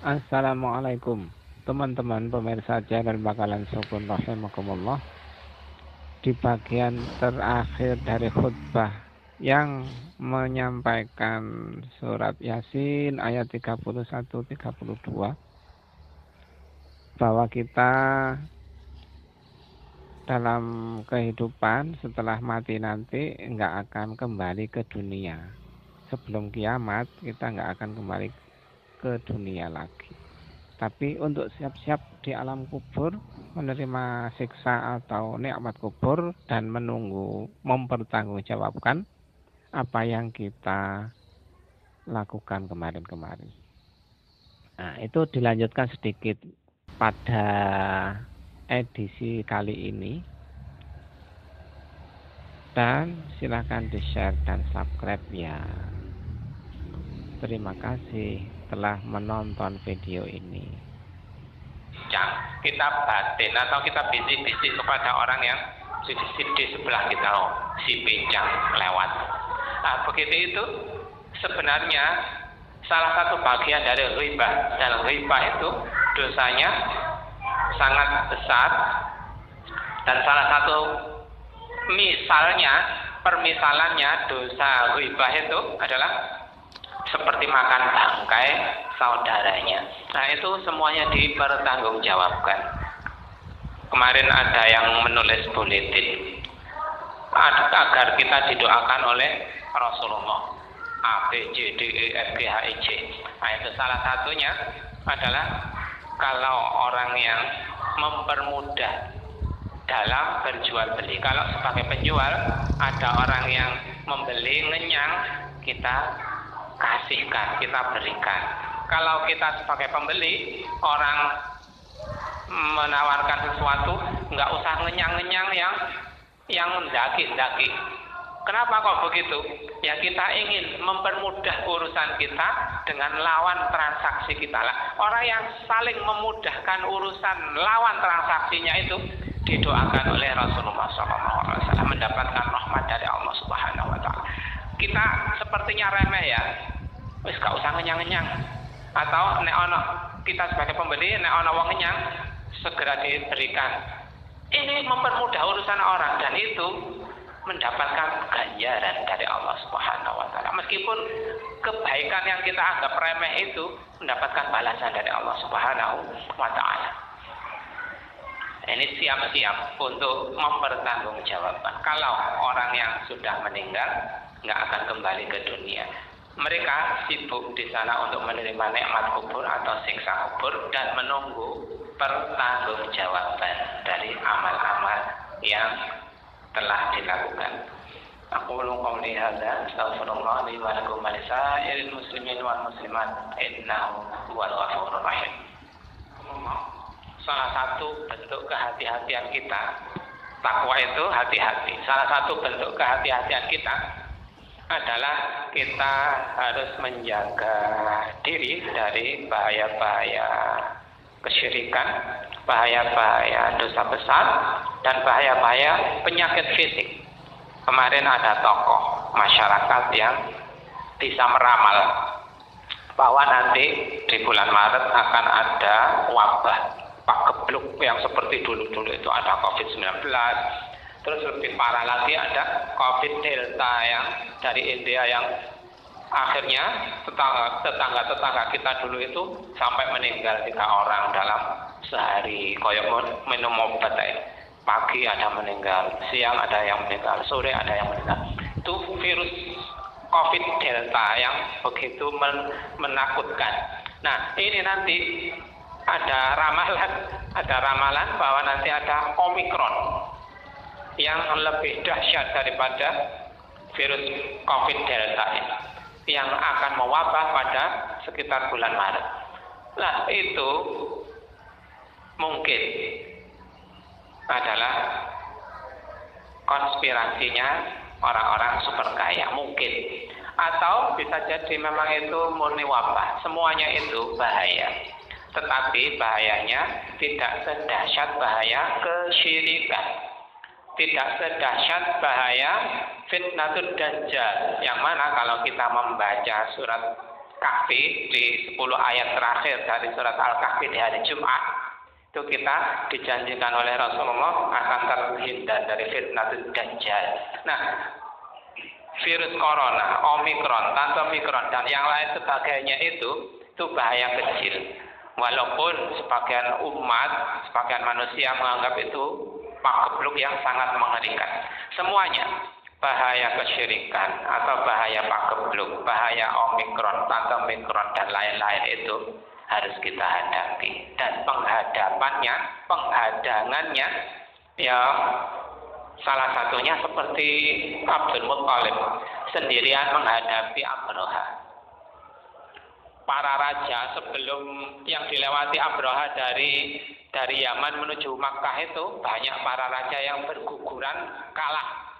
Assalamualaikum teman-teman pemirsa channel Bakalan Sukun rahimakumullah. Di bagian terakhir dari khutbah yang menyampaikan surat Yasin ayat 31-32 bahwa kita dalam kehidupan setelah mati nanti enggak akan kembali ke dunia. Sebelum kiamat kita enggak akan kembali ke dunia lagi. Tapi untuk siap-siap di alam kubur, menerima siksa atau nikmat kubur dan menunggu mempertanggungjawabkan apa yang kita lakukan kemarin-kemarin. Nah, itu dilanjutkan sedikit pada edisi kali ini. Dan silakan di-share dan subscribe ya. Terima kasih telah menonton video ini. Kita batin atau kita bisik-bisik kepada orang yang di sebelah kita, si pincang lewat. Nah, begitu itu sebenarnya salah satu bagian dari ghibah, dan ghibah itu dosanya sangat besar, dan salah satu permisalannya dosa ghibah itu adalah seperti makan bangkai saudaranya. Nah, itu semuanya dipertanggungjawabkan. Kemarin ada yang menulis buletin agar kita didoakan oleh Rasulullah A, B, C, D, E, F, G, H, I, J. Nah, itu salah satunya adalah kalau orang yang mempermudah dalam berjual beli. Kalau sebagai penjual ada orang yang membeli ngenyang, kita kasihkan, kita berikan. Kalau kita sebagai pembeli, orang menawarkan sesuatu, nggak usah ngenyang-ngenyang yang mendaki-daki. Kenapa kok begitu? Ya, kita ingin mempermudah urusan kita dengan lawan transaksi kita lah. Orang yang saling memudahkan urusan lawan transaksinya itu didoakan oleh Rasulullah SAW, mendapatkan rahmat dari Allah Subhanahu Wa Taala. Kita sepertinya remeh ya, wis gak usah ngenyang-ngenyang. Atau nek ono kita sebagai pembeli, nek ono wong ngenyang, segera diberikan. Ini mempermudah urusan orang, dan itu mendapatkan ganjaran dari Allah Subhanahu Wa Taala. Meskipun kebaikan yang kita anggap remeh itu mendapatkan balasan dari Allah Subhanahu Wa Taala. Ini siap-siap untuk mempertanggungjawabkan. Kalau orang yang sudah meninggal nggak akan kembali ke dunia, mereka sibuk di sana untuk menerima nikmat kubur atau siksa kubur dan menunggu pertanggungjawaban dari amal-amal yang telah dilakukan. Aku qouli hadza astaghfirullah li wa lakum wa lisairil muslimin wal muslimat innahu huwal ghafurur rahim. Salah satu bentuk kehati-hatian kita, takwa itu hati-hati. Salah satu bentuk kehati-hatian kita adalah kita harus menjaga diri dari bahaya-bahaya kesyirikan, bahaya-bahaya dosa besar, dan bahaya-bahaya penyakit fisik. Kemarin ada tokoh masyarakat yang bisa meramal bahwa nanti di bulan Maret akan ada wabah pagebluk yang seperti dulu-dulu itu ada COVID-19. Terus lebih parah lagi ada COVID Delta yang dari India yang akhirnya tetangga-tetangga kita dulu itu sampai meninggal 3 orang dalam sehari. Koyok minum obat pagi ada meninggal, siang ada yang meninggal, sore ada yang meninggal. Itu virus COVID Delta yang begitu menakutkan. Nah, ini nanti ada ramalan bahwa nanti ada Omikron yang lebih dahsyat daripada virus COVID Delta ini, yang akan mewabah pada sekitar bulan Maret. Nah, itu mungkin adalah konspirasinya orang-orang super kaya, mungkin. Atau bisa jadi memang itu murni wabah. Semuanya itu bahaya. Tetapi bahayanya tidak sedahsyat bahaya kesyirikan, tidak sedahsyat bahaya fitnatul dajjal, yang mana kalau kita membaca surat Kahfi di 10 ayat terakhir dari surat Al-Kahfi di hari Jumat, itu kita dijanjikan oleh Rasulullah akan terhindar dari fitnatul Dajjal. Nah, virus corona, Omikron, Tantomikron, dan yang lain sebagainya itu bahaya kecil. Walaupun sebagian umat, sebagian manusia menganggap itu pagebluk yang sangat mengerikan. Semuanya, bahaya kesyirikan atau bahaya pagebluk, bahaya Omikron, Tantomikron, dan lain-lain itu harus kita hadapi. Dan penghadangannya, ya salah satunya seperti Abdul Muttalib sendirian menghadapi Abraha. Para raja sebelum yang dilewati Abraha dari Yaman menuju Makkah itu banyak para raja yang berguguran kalah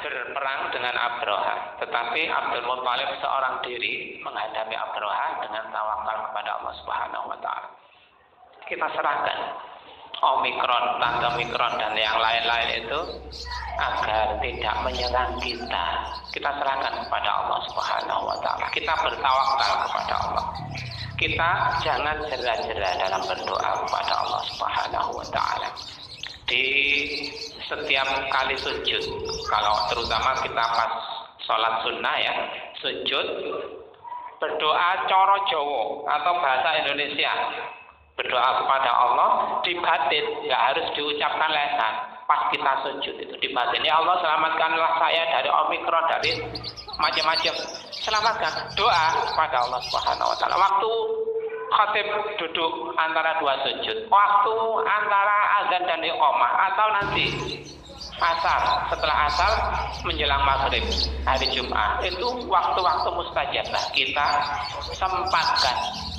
berperang dengan Abraha. Tetapi Abdul Muttalib seorang diri menghadapi Abraha dengan tawakal kepada Allah Subhanahu wa taala. Kita serahkan Omikron, Tantomikron, dan yang lain-lain itu agar tidak menyerang kita. Kita serahkan kepada Allah Subhanahu wa taala. Kita bertawakal kepada Allah. Kita jangan jera-jera dalam berdoa kepada Allah Subhanahu wa taala. Di setiap kali sujud, kalau terutama kita pas sholat sunnah ya, sujud berdoa coro Jawa atau bahasa Indonesia. Berdoa kepada Allah di batin, nggak harus diucapkan lesan. Pas kita sujud itu di batin, ya Allah selamatkanlah saya dari Omikron, dari macam-macam. Selamatkan, doa kepada Allah Subhanahu wa taala. Waktu khatib duduk antara dua sujud, waktu antara azan dan iqamah, atau nanti asar, setelah asar menjelang maghrib hari Jumat, itu waktu-waktu mustajabah. Kita sempatkan,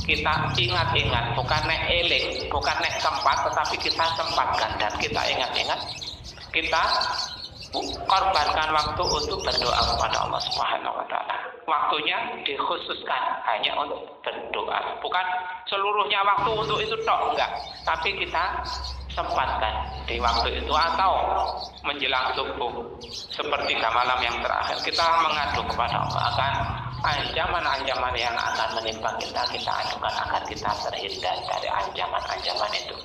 kita ingat-ingat, bukan nek eling, bukan nek sempat, tetapi kita sempatkan dan kita ingat-ingat, kita korbankan waktu untuk berdoa kepada Allah Subhanahu wa taala. Waktunya dikhususkan hanya untuk berdoa, bukan seluruhnya waktu untuk itu tok, enggak, tapi kita sempatkan di waktu itu atau menjelang subuh sepertiga malam yang terakhir kita mengadu kepada Allah akan ancaman-ancaman yang akan menimpa kita. Kita adukan agar kita terhindar dari ancaman-ancaman itu.